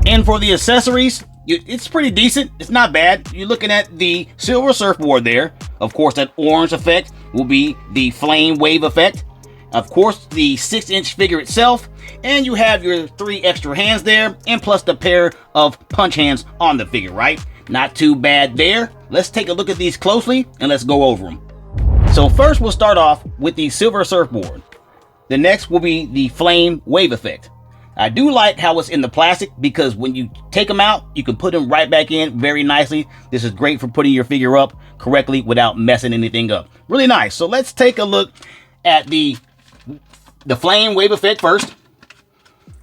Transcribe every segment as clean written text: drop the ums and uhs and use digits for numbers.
And for the accessories, it's pretty decent. It's not bad. You're looking at the silver surfboard there. Of course, that orange effect will be the flame wave effect. Of course, the 6-inch figure itself. And you have your 3 extra hands there, and plus the pair of punch hands on the figure, right? Not too bad there. Let's take a look at these closely, and let's go over them. So first, we'll start off with the silver surfboard. The next will be the flame wave effect. I do like how it's in the plastic, because when you take them out, you can put them right back in very nicely. This is great for putting your figure up correctly without messing anything up. Really nice. So let's take a look at the flame wave effect first.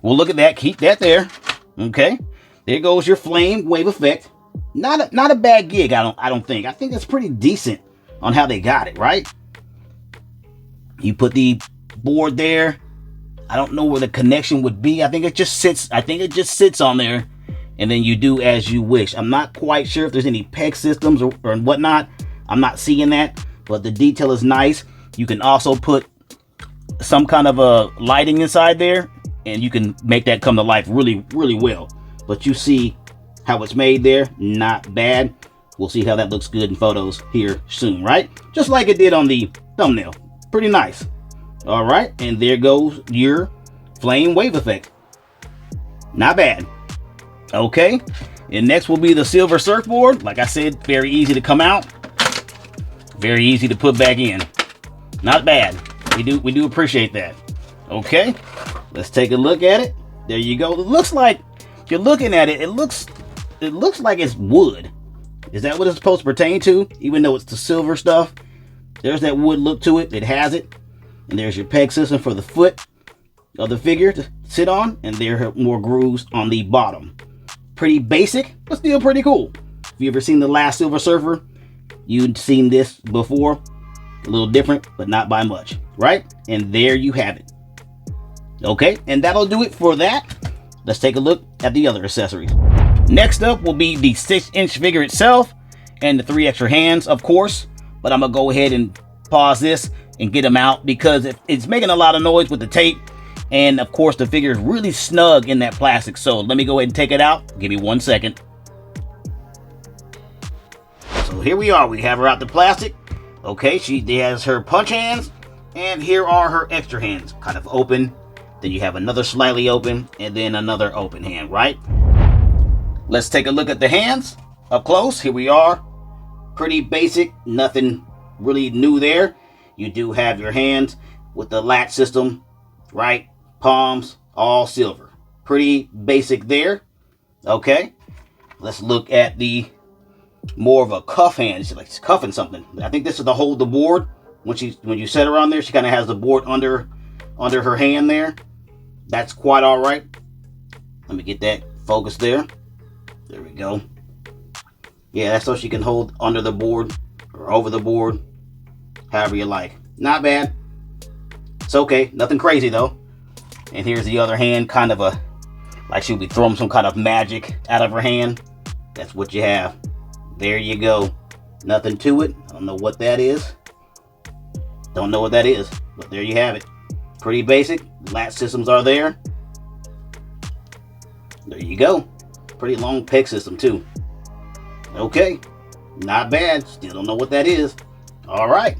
We'll look at that. Keep that there. Okay. There goes your flame wave effect. Not a bad gig, I don't think. I think that's pretty decent on how they got it, right? You put the board there. I don't know where the connection would be. I think it just sits on there, and then you do as you wish. I'm not quite sure if there's any peg systems or whatnot. I'm not seeing that, but the detail is nice. You can also put some kind of a lighting inside there, and you can make that come to life really, really well. But you see how it's made there, not bad. We'll see how that looks good in photos here soon, right? Just like it did on the thumbnail. Pretty nice. All right, and there goes your flame wave effect. Not bad. Okay, and next will be the silver surfboard. Like I said, very easy to come out, very easy to put back in. Not bad. We do appreciate that. Okay, let's take a look at it. There you go. It looks like, if you're looking at it, it looks like it's wood. Is that what it's supposed to pertain to? Even though it's the silver stuff, there's that wood look to it. It has it. And there's your peg system for the foot of the figure to sit on, and there are more grooves on the bottom. Pretty basic, but still pretty cool. If you ever seen the last Silver Surfer, you'd seen this before. A little different, but not by much, right? And there you have it. Okay, and that'll do it for that. Let's take a look at the other accessories. Next up will be the 6-inch figure itself and the 3 extra hands, of course. But I'm gonna go ahead and pause this and get them out, because it's making a lot of noise with the tape, and of course the figure is really snug in that plastic. So let me go ahead and take it out. Give me 1 second. So here we are. We have her out the plastic. Okay, she has her punch hands, and here are her extra hands, kind of open. Then you have another slightly open, and then another open hand, right? Let's take a look at the hands up close. Here we are. Pretty basic, nothing really new there. You do have your hands with the latch system, right? Palms, all silver. Pretty basic there. Okay. Let's look at the more of a cuff hand. She's like cuffing something. I think this is to hold the board. When you set her on there, she kind of has the board under her hand there. That's quite all right. Let me get that focused there. There we go. Yeah, that's so she can hold under the board or over the board, however you like. Not bad. It's okay. Nothing crazy though. And here's the other hand, kind of like she'll be throwing some kind of magic out of her hand. That's what you have. There you go. Nothing to it. I don't know what that is. Don't know what that is, but there you have it. Pretty basic. Latch systems are there. There you go. Pretty long peg system too. Okay. Not bad. Still don't know what that is. All right.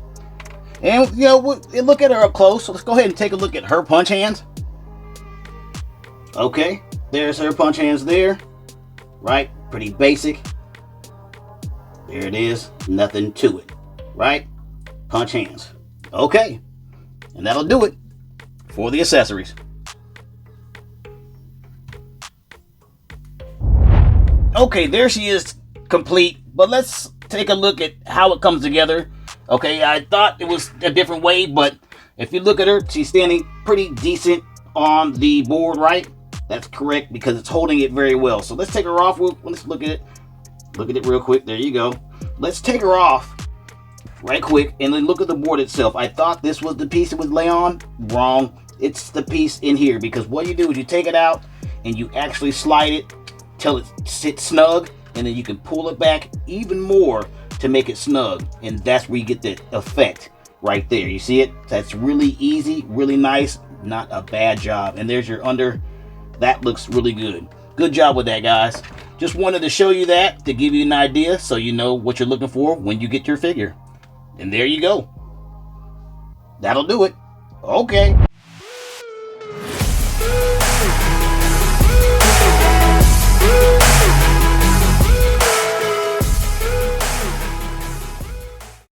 And, you know, we'll look at her up close. So let's go ahead and take a look at her punch hands. Okay. There's her punch hands there. Right. Pretty basic. There it is. Nothing to it. Right. Punch hands. Okay. And that'll do it for the accessories. Okay, there she is, complete. But let's take a look at how it comes together. Okay, I thought it was a different way, but if you look at her, she's standing pretty decent on the board, right? That's correct, because it's holding it very well. So let's take her off. Let's look at it. Look at it real quick. There you go. Let's take her off right quick and then look at the board itself. I thought this was the piece it would lay on. Wrong. It's the piece in here, because what you do is you take it out and you actually slide it till it sits snug, and then you can pull it back even more to make it snug, and that's where you get the effect right there. You see it? That's really easy, really nice, not a bad job. And there's your under. That looks really good. Good job with that, guys. Just wanted to show you that to give you an idea so you know what you're looking for when you get your figure. And there you go. That'll do it. Okay.